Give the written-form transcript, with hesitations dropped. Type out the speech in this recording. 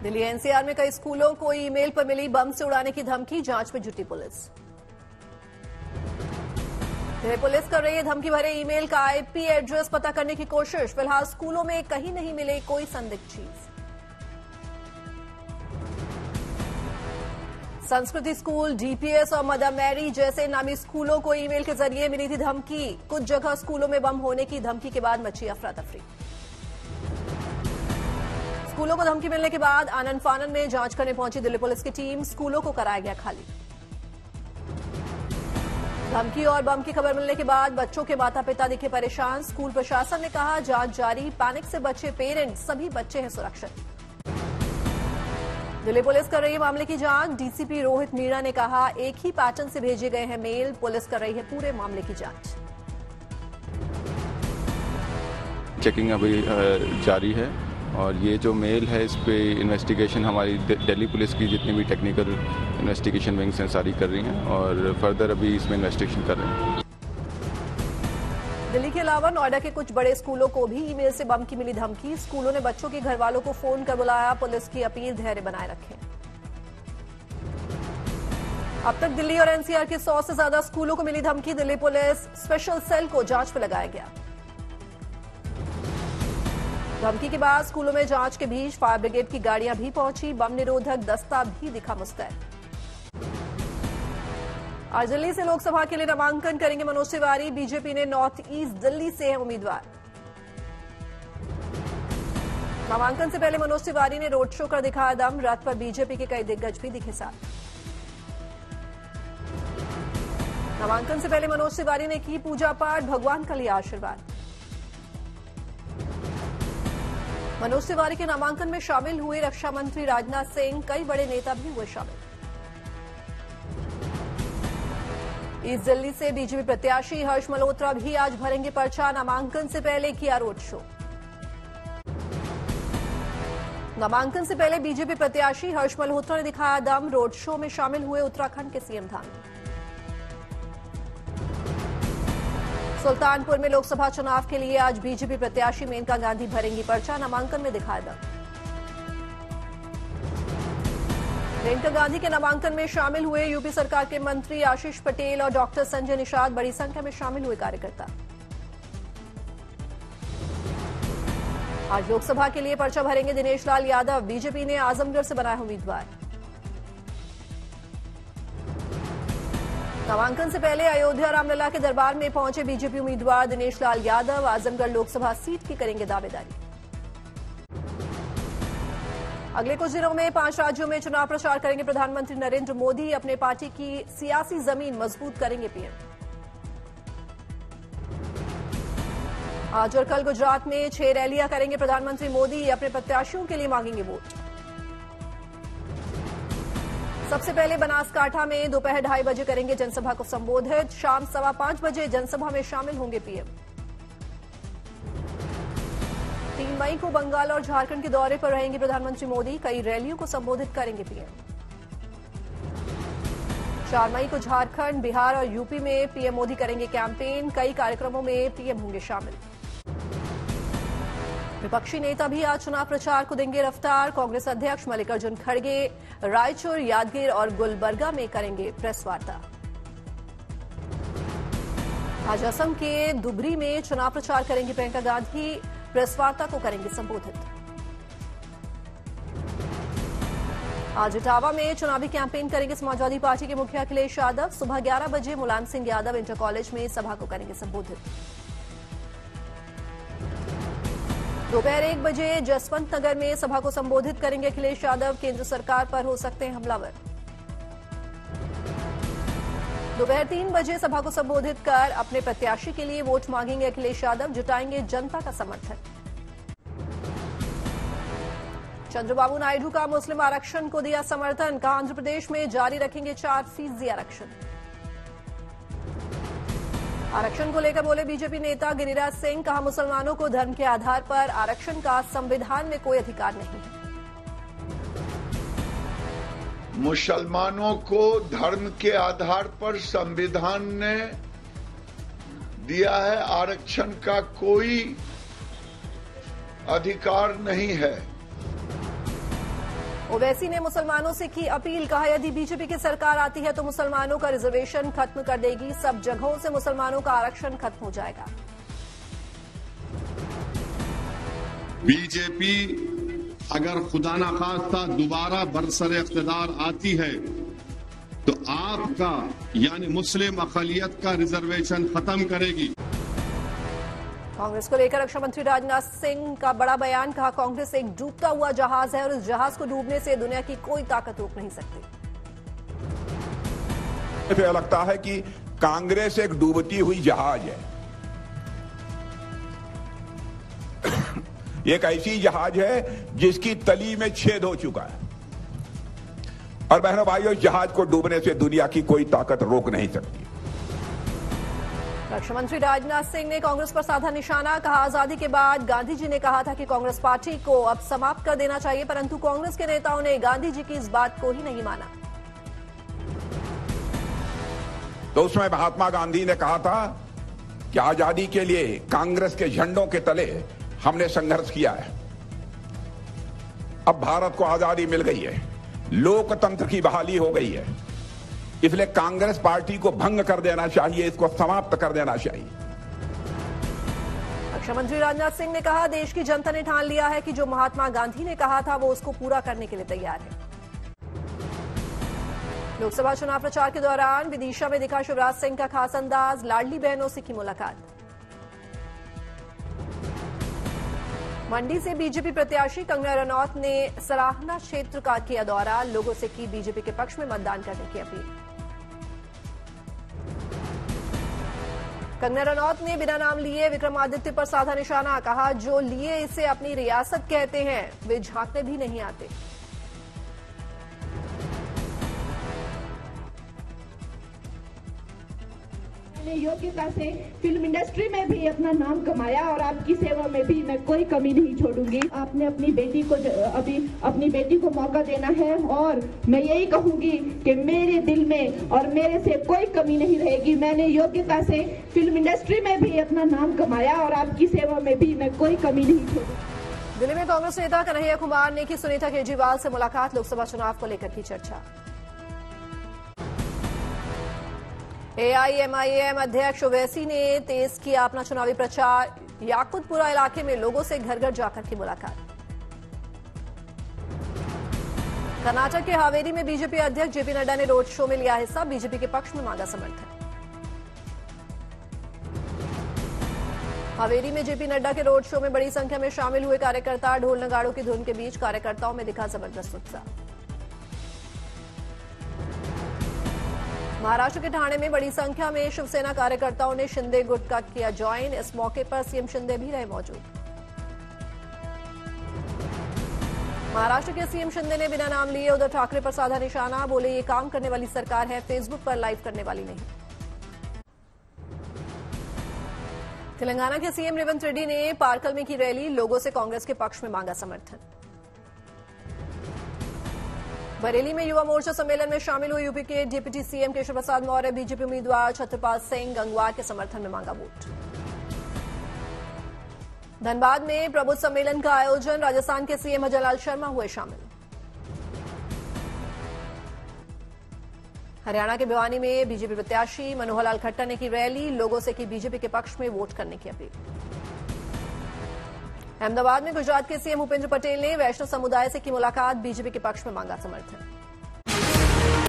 Delhi NCR में कई स्कूलों को ईमेल पर मिली बम से उड़ाने की धमकी, जांच में जुटी पुलिस। दिल्ली पुलिस कर रही है धमकी भरे ईमेल का आईपी एड्रेस पता करने की कोशिश। फिलहाल स्कूलों में कहीं नहीं मिले कोई संदिग्ध चीज। संस्कृति स्कूल, डीपीएस और मदर मैरी जैसे नामी स्कूलों को ईमेल के जरिए मिली थी धमकी। कुछ जगह स्कूलों में बम होने की धमकी के बाद मची अफरा तफरी। स्कूलों को धमकी मिलने के बाद आनन फानन में जांच करने पहुंची दिल्ली पुलिस की टीम। स्कूलों को कराया गया खाली। धमकी और बम की खबर मिलने के बाद बच्चों के माता पिता दिखे परेशान। स्कूल प्रशासन ने कहा जांच जारी, पैनिक से बचे पेरेंट्स, सभी बच्चे हैं सुरक्षित। दिल्ली पुलिस कर रही है मामले की जांच। डीसीपी रोहित मीणा ने कहा एक ही पैटर्न से भेजे गए हैं मेल। पुलिस कर रही है पूरे मामले की जांच। चेकिंग अभी जारी है और ये जो मेल है इस पे इन्वेस्टिगेशन हमारी दिल्ली पुलिस की जितनी भी टेक्निकल इन्वेस्टिगेशन विंग्स हैं सारी कर रही हैं और फर्दर अभी इसमें इन्वेस्टिगेशन कर रहे हैं। दिल्ली के अलावा नोएडा के कुछ बड़े स्कूलों को भी ईमेल से बम की मिली धमकी। स्कूलों ने बच्चों के घर वालों को फोन कर बुलाया। पुलिस की अपील, धैर्य बनाए रखें। अब तक दिल्ली और एनसीआर के 100 से ज्यादा स्कूलों को मिली धमकी। दिल्ली पुलिस स्पेशल सेल को जांच पर लगाया गया। धमकी के बाद स्कूलों में जांच के बीच फायर ब्रिगेड की गाड़ियां भी पहुंची। बम निरोधक दस्ता भी दिखा मुस्तैद। आज दिल्ली से लोकसभा के लिए नामांकन करेंगे मनोज तिवारी। बीजेपी ने नॉर्थ ईस्ट दिल्ली से हैं उम्मीदवार। नामांकन से पहले मनोज तिवारी ने रोड शो कर दिखाया दम। रथ पर बीजेपी के कई दिग्गज भी दिखे साथ। नामांकन से पहले मनोज तिवारी ने की पूजा पाठ, भगवान का लिया आशीर्वाद। मनोज तिवारी के नामांकन में शामिल हुए रक्षा मंत्री राजनाथ सिंह, कई बड़े नेता भी हुए शामिल। ईस्ट दिल्ली से बीजेपी प्रत्याशी हर्ष मल्होत्रा भी आज भरेंगे पर्चा। नामांकन से पहले किया रोड शो। नामांकन से पहले बीजेपी प्रत्याशी हर्ष मल्होत्रा ने दिखाया दम। रोड शो में शामिल हुए उत्तराखंड के सीएम धामी। सुल्तानपुर में लोकसभा चुनाव के लिए आज बीजेपी प्रत्याशी मेनका गांधी भरेंगी पर्चा। नामांकन में दिखाया दम। मेनका गांधी के नामांकन में शामिल हुए यूपी सरकार के मंत्री आशीष पटेल और डॉक्टर संजय निषाद। बड़ी संख्या में शामिल हुए कार्यकर्ता। आज लोकसभा के लिए पर्चा भरेंगे दिनेश लाल यादव। बीजेपी ने आजमगढ़ से बनाया उम्मीदवार। नामांकन से पहले अयोध्या रामलला के दरबार में पहुंचे बीजेपी उम्मीदवार दिनेश लाल यादव। आजमगढ़ लोकसभा सीट की करेंगे दावेदारी। अगले कुछ दिनों में 5 राज्यों में चुनाव प्रचार करेंगे प्रधानमंत्री नरेंद्र मोदी। अपने पार्टी की सियासी जमीन मजबूत करेंगे पीएम। आज और कल गुजरात में 6 रैलियां करेंगे प्रधानमंत्री मोदी। अपने प्रत्याशियों के लिए मांगेंगे वोट। सबसे पहले बनासकांठा में दोपहर 2:30 बजे करेंगे जनसभा को संबोधित। शाम 5:15 बजे जनसभा में शामिल होंगे पीएम। 3 मई को बंगाल और झारखंड के दौरे पर रहेंगे प्रधानमंत्री मोदी। कई रैलियों को संबोधित करेंगे पीएम। 4 मई को झारखंड, बिहार और यूपी में पीएम मोदी करेंगे कैंपेन। कई कार्यक्रमों में पीएम होंगे शामिल। विपक्षी नेता भी आज चुनाव प्रचार को देंगे रफ्तार। कांग्रेस अध्यक्ष मल्लिकार्जुन खड़गे रायचूर, यादगीर और गुलबर्गा में करेंगे प्रेस वार्ता। आज असम के धुबरी में चुनाव प्रचार करेंगे प्रियंका गांधी। प्रेस वार्ता को करेंगे संबोधित। आज इटावा में चुनावी कैंपेन करेंगे समाजवादी पार्टी के मुखिया अखिलेश यादव। सुबह 11 बजे मुलायम सिंह यादव इंटर कॉलेज में सभा को करेंगे संबोधित। दोपहर 1 बजे जसवंत नगर में सभा को संबोधित करेंगे अखिलेश यादव। केंद्र सरकार पर हो सकते हैं हमलावर। दोपहर 3 बजे सभा को संबोधित कर अपने प्रत्याशी के लिए वोट मांगेंगे अखिलेश यादव। जुटाएंगे जनता का समर्थन। चंद्रबाबू नायडू का मुस्लिम आरक्षण को दिया समर्थन। कहा आंध्र प्रदेश में जारी रखेंगे 4% आरक्षण। आरक्षण को लेकर बोले बीजेपी नेता गिरिराज सिंह। कहा मुसलमानों को धर्म के आधार पर आरक्षण का संविधान में कोई अधिकार नहीं है। मुसलमानों को धर्म के आधार पर संविधान ने दिया है, आरक्षण का कोई अधिकार नहीं है। ओवैसी ने मुसलमानों से की अपील, कहा यदि बीजेपी की सरकार आती है तो मुसलमानों का रिजर्वेशन खत्म कर देगी, सब जगहों से मुसलमानों का आरक्षण खत्म हो जाएगा। बीजेपी अगर खुदा ना खास्ता दोबारा बरसर इख्तिदार आती है तो आपका यानी मुस्लिम अक़लियत का रिजर्वेशन खत्म करेगी। कांग्रेस को लेकर रक्षा मंत्री राजनाथ सिंह का बड़ा बयान, कहा कांग्रेस एक डूबता हुआ जहाज है और इस जहाज को डूबने से दुनिया की कोई ताकत रोक नहीं सकती। मुझे लगता है कि कांग्रेस एक डूबती हुई जहाज है। एक ऐसी जहाज है जिसकी तली में छेद हो चुका है और बहनों भाइयों, जहाज को डूबने से दुनिया की कोई ताकत रोक नहीं सकती। रक्षा मंत्री राजनाथ सिंह ने कांग्रेस पर साधा निशाना, कहा आजादी के बाद गांधी जी ने कहा था कि कांग्रेस पार्टी को अब समाप्त कर देना चाहिए, परंतु कांग्रेस के नेताओं ने गांधी जी की इस बात को ही नहीं माना। तो उसमें महात्मा गांधी ने कहा था कि आजादी के लिए कांग्रेस के झंडों के तले हमने संघर्ष किया है। अब भारत को आजादी मिल गई है, लोकतंत्र की बहाली हो गई है, इसलिए कांग्रेस पार्टी को भंग कर देना चाहिए, इसको समाप्त कर देना चाहिए। रक्षा मंत्री राजनाथ सिंह ने कहा देश की जनता ने ठान लिया है कि जो महात्मा गांधी ने कहा था वो उसको पूरा करने के लिए तैयार है। लोकसभा चुनाव प्रचार के दौरान विदिशा में दिखा शिवराज सिंह का खास अंदाज, लाडली बहनों से की मुलाकात। मंडी से बीजेपी प्रत्याशी कंगना रनौत ने सराहना क्षेत्र का किया दौरा, लोगों से की बीजेपी के पक्ष में मतदान करने की अपील। कंगना रनौत ने बिना नाम लिए विक्रमादित्य पर साधा निशाना, कहा जो लिए इसे अपनी रियासत कहते हैं वे झांकने भी नहीं आते। योग्यता से फिल्म इंडस्ट्री में भी अपना नाम कमाया और आपकी सेवा में भी मैं कोई कमी नहीं छोड़ूंगी। आपने अपनी बेटी को अभी अपनी बेटी को मौका देना है और मैं यही कहूंगी कि मेरे दिल में और मेरे से कोई कमी नहीं रहेगी। मैंने योग्यता से फिल्म इंडस्ट्री में भी अपना नाम कमाया और आपकी सेवा में भी मैं कोई कमी नहीं छोड़ूंगी। दिल्ली में कांग्रेस नेता कन्हैया कुमार ने की सुनीता केजरीवाल से मुलाकात, लोकसभा चुनाव को लेकर की चर्चा। एआईएमआईएम अध्यक्ष ओवैसी ने तेज किया अपना चुनावी प्रचार, याकुतपुरा इलाके में लोगों से घर घर जाकर की मुलाकात। कर्नाटक के हावेरी में बीजेपी अध्यक्ष जेपी नड्डा ने रोड शो में लिया हिस्सा, बीजेपी के पक्ष में मांगा समर्थन। हावेरी में जेपी नड्डा के रोड शो में बड़ी संख्या में शामिल हुए कार्यकर्ता, ढोल नगाड़ों की धुन के बीच कार्यकर्ताओं में दिखा जबरदस्त उत्साह। महाराष्ट्र के ठाणे में बड़ी संख्या में शिवसेना कार्यकर्ताओं ने शिंदे गुट का किया ज्वाइन, इस मौके पर सीएम शिंदे भी रहे मौजूद। महाराष्ट्र के सीएम शिंदे ने बिना नाम लिए उद्धव ठाकरे पर साधा निशाना, बोले ये काम करने वाली सरकार है, फेसबुक पर लाइव करने वाली नहीं। तेलंगाना के सीएम रेवंत रेड्डी ने पारकल में की रैली, लोगों से कांग्रेस के पक्ष में मांगा समर्थन। बरेली में युवा मोर्चा सम्मेलन में शामिल हुए यूपी के deputy CM Keshav Prasad Maurya, BJP उम्मीदवार छत्रपाल सिंह गंगवार के समर्थन में मांगा वोट। धनबाद में प्रबुद्ध सम्मेलन का आयोजन, राजस्थान के सीएम अजय लाल शर्मा हुए शामिल। हरियाणा के भिवानी में बीजेपी प्रत्याशी मनोहर लाल खट्टर ने की रैली, लोगों से की बीजेपी के पक्ष में वोट करने की अपील। अहमदाबाद में गुजरात के सीएम भूपेंद्र पटेल ने वैष्णव समुदाय से की मुलाकात, बीजेपी के पक्ष में मांगा समर्थन।